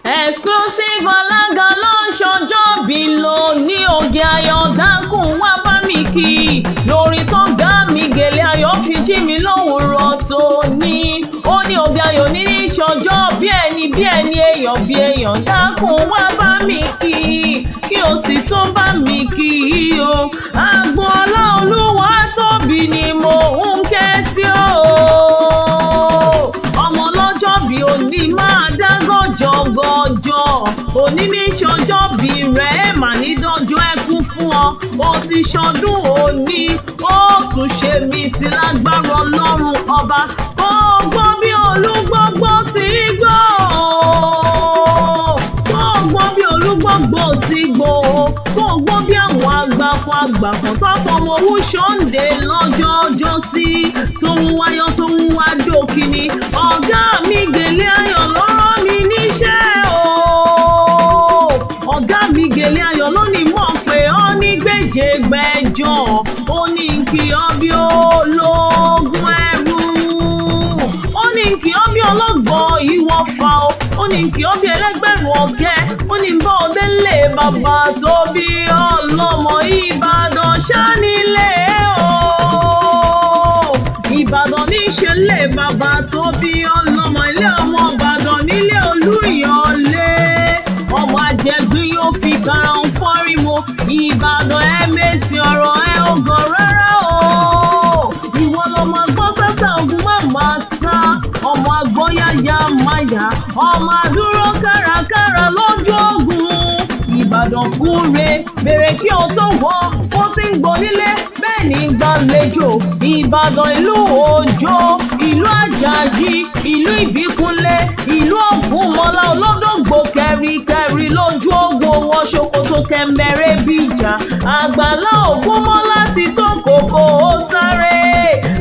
Exclusive alága ló ń ṣọjọ́ bí lò ní Ògè Ayọ̀ dákun wá bá mi kí lórí tó gá mi Gèlè Ayọ̀ fi jí mi lówùúrọ̀ tòní. Ó ní Ògè Ayọ̀ ní ṣọjọ́ bí ẹni èèyàn dákun wá bá mi kí o sì tún bá mi kí o. Agboola Olúwatóbi ni mo ń ké sí o. Ọmọ lọ́jọ́ bí òní máa dá gọ́jọ́gọ́jọ́. Òní ní ṣọjọ́ bí rẹ̀ mà ní dọ́jọ́ ẹkún fún ọ. Ó ti ṣọdún òní ó tún ṣe mí sí lágbára Ọlọ́run ọba. Ó gbọ́ bí olúgbọ́gbọ́ ti gbọ́. Ó gbọ́ bí olúgbọ́gbọ́ ti gbọ́. Ó gbọ́ bí àwọn àgbàkan tọ́pọ̀ ọmọ owó ṣọ́ǹde lọ́jọ́ ọjọ́ sí. Tó ń wáyọ́ tó ń wá dókìní. Ọ̀gá mi Gèlè Ayọ̀ ló rán mi níṣẹ́ o. Ọ̀gá mi Gèlè Ayọ̀ ló ní mọ̀ pé ó ní gbèjègbèjọ. Ó ní kí ọ bí ológun ẹrú. Ó ní kí ọ bí ọlọ́gbọ́n ìwọ̀fà o. Ó ní kí ọ bí ẹlẹ́gbẹ̀rún ọ̀kẹ́. Ó ní bá ọdẹ lè bàbá tó bí ọlọ́mọ Ìbàdàn ṣánilé o. Ìbàdàn ní ṣe lè bàbá tó bí ọlọ́mọ ilé ọmọ Ìbàdàn nílé Olúyọ̀lé. Ọmọ àjẹgbín yóò fi karahun fọ́rí mo. Ìbàdàn ẹ mèsì ọ̀rọ̀ ẹ ò gàn rárá o. Ìwọ lọmọ agbọ́n sásà ogun má máa sá. Ọmọ agbọ́n yáyá máa yá. Ọmọ àdúró kárakára lójú ogun. Ìbàdàn kúre bèrè kí o tó wọ̀. Ó ti ń gbọ́ nílé bẹ́ẹ̀ ní gbàlejò. Ìbàdàn ìlú òjò, ìlú àjàjì, ìlú ìbíkúnlé, ìlú ògúnmọ́lá olódògbò kẹrìkẹrì lójú ogun owó ṣòkòtò kẹmẹrẹ bíjà. Àgbàlá ògúnmọ́lá ti tó kòkó ó sáré.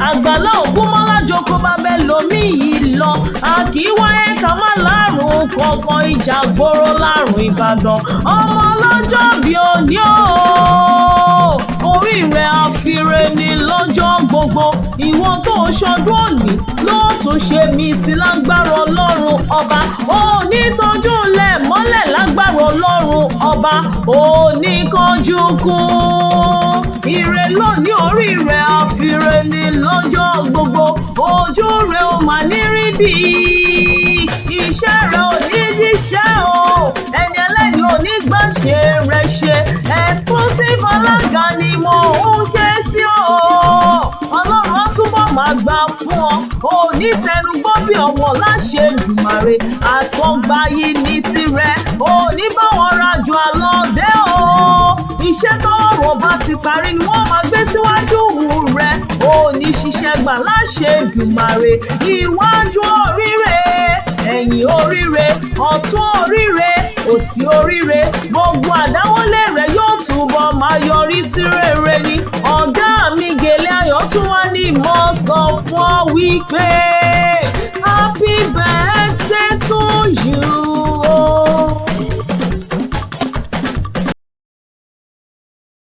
Àgbàlá ògúnmọ́lá jókòó bábẹ́ lomi yìí lọ. A kì í wáyé ká má lárùn kankan ìjà gbòòrò lárùn Ìbàdàn. Ọmọ ọlọ́jọ́ bí òní o. Orí rẹ̀ àfiré ni lọ́jọ́ gbogbo. Ìwọ tó ṣọdún òní ló tún ṣe mí sí lágbára Ọlọ́run ọba. Òní tọ́jú lẹ̀ mọ́lẹ̀ lágbára Ọlọ́run ọba. Òní kánjú kú. Ire lónìí orí rẹ̀ àfiré ni lọ́jọ́ gbogbo. Ojú rẹ̀ ò mà ní rí bí. Iṣẹ́ rẹ̀ ò ní díṣẹ́ o. Ẹni ẹlẹ́ni ò ní gbà ṣe rẹ̀ ṣe. Exclusive alága ni mo ń ké sí o. Ọlọ́run á túbọ̀ máa gbà fún ọ. Òní tẹnugbọ́ bí ọ̀wọ̀ láṣẹ Èdùmàrè. Àsọgbáyé ní tirẹ̀. Òní bá wọn rajo àlọ́dẹ o. Iṣẹ́ tọ́wọ́ bá ti parí ni wọ́n máa gbé síwájú rẹ̀. Òní ṣiṣẹ́ gbà láṣẹ Èdùmàrè. Iwájú oríire, ẹ̀yìn oríire, ọ̀tún oríire, òsì oríire. Gbogbo àdáwọ́lé rẹ̀ yóò túbọ̀ máa yọrí sí rere ni. Ọ̀gá mi Gèlè Ayọ̀ tún wá ní mọ́ sọ fún ọ wípé.